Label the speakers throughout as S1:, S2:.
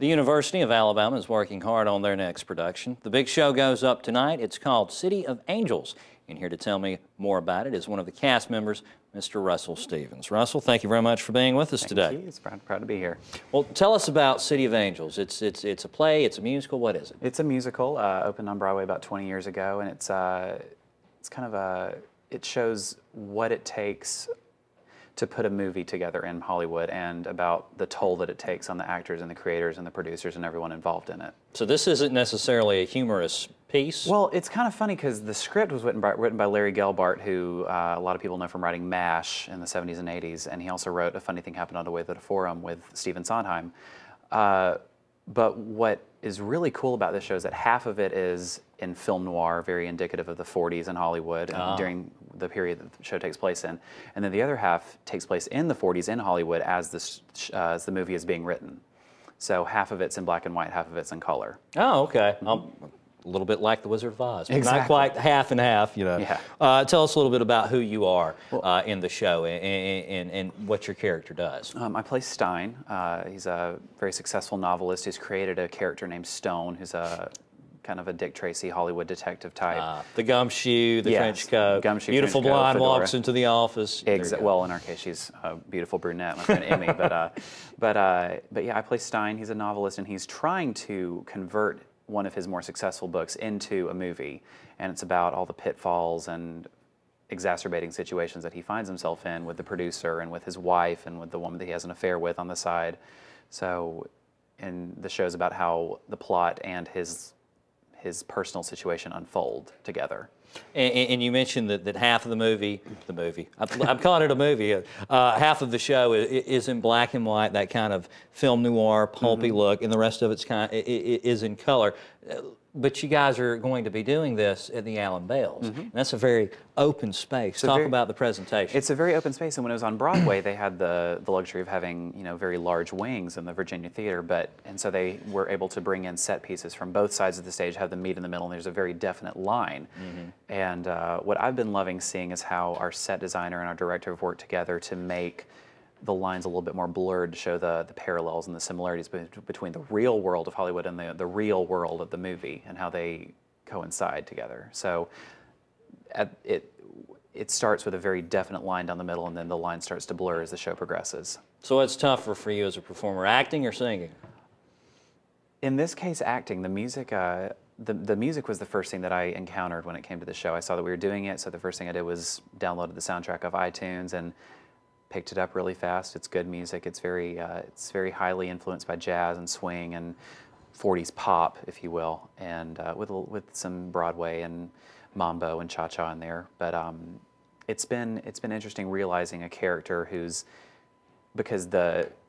S1: The University of Alabama is working hard on their next production. The big show goes up tonight. It's called City of Angels. And here to tell me more about it is one of the cast members, Mr. Russell Stevens. Russell, thank you very much for being with us today.
S2: Thank you. It's proud to be here.
S1: Well, tell us about City of Angels. It's a play, it's a musical, what is it?
S2: It's a musical, opened on Broadway about 20 years ago, and it's kind of it shows what it takes to put a movie together in Hollywood and about the toll that it takes on the actors and the creators and the producers and everyone involved in it.
S1: So this isn't necessarily a humorous piece?
S2: Well, it's kind of funny because the script was written by Larry Gelbart, who a lot of people know from writing MASH in the 70s and 80s, and he also wrote A Funny Thing Happened on the Way to the Forum with Stephen Sondheim. But what is really cool about this show is that half of it is in film noir, very indicative of the 40s in Hollywood during the period that the show takes place in. And then the other half takes place in the 40s in Hollywood as the movie is being written. So half of it's in black and white, half of it's in color.
S1: Oh, okay. A little bit like The Wizard of Oz, but
S2: exactly.
S1: not quite half and half, you know.
S2: Yeah.
S1: Tell us a little bit about who you are in the show and what your character does.
S2: I play Stein. He's a very successful novelist who's created a character named Stone, who's a kind of a Dick Tracy Hollywood detective type.
S1: The gumshoe, the trench coat, beautiful
S2: trench
S1: blonde
S2: coat,
S1: walks into the office.
S2: Well, in our case, she's a beautiful brunette, my friend Emmy. But yeah, I play Stein. He's a novelist, and he's trying to convert one of his more successful books into a movie, and it's about all the pitfalls and exacerbating situations that he finds himself in with the producer and with his wife and with the woman that he has an affair with on the side. So, and the show's about how the plot and his personal situation unfold together.
S1: And you mentioned that half of the movie, I'm calling it a movie, half of the show is in black and white, that kind of film noir, pulpy look, and the rest of is in color. But you guys are going to be doing this at the Allen Bales. And that's a very open space. Talk about the presentation.
S2: It's a very open space, and when it was on Broadway, they had the luxury of having, you know, very large wings in the Virginia Theater, and so they were able to bring in set pieces from both sides of the stage, have them meet in the middle, and there's a very definite line. And what I've been loving seeing is how our set designer and our director have worked together to make the lines a little bit more blurred, to show the parallels and the similarities between the real world of Hollywood and the real world of the movie, and how they coincide together. So it starts with a very definite line down the middle, and then the line starts to blur as the show progresses.
S1: So what's tougher for you as a performer, acting or singing?
S2: In this case, acting. The music, the music was the first thing that I encountered when it came to the show. I saw that we were doing it, so the first thing I did was downloaded the soundtrack of iTunes and picked it up really fast. It's good music. It's very highly influenced by jazz and swing and 40s pop, if you will, and with some Broadway and mambo and cha-cha in there. But it's been interesting realizing a character because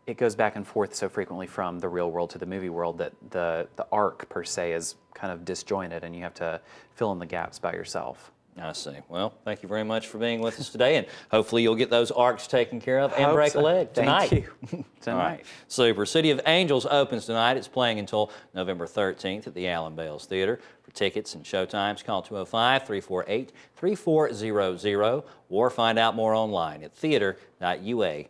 S2: it goes back and forth so frequently from the real world to the movie world that the arc per se is kind of disjointed, and you have to fill in the gaps by yourself.
S1: I see. Well, thank you very much for being with us today, and hopefully you'll get those arcs taken care of and break a leg tonight.
S2: Thank you. Tonight.
S1: All right. Super. City of Angels opens tonight. It's playing until November 13th at the Allen Bales Theater. For tickets and showtimes, call 205-348-3400 or find out more online at theatre.ua.edu.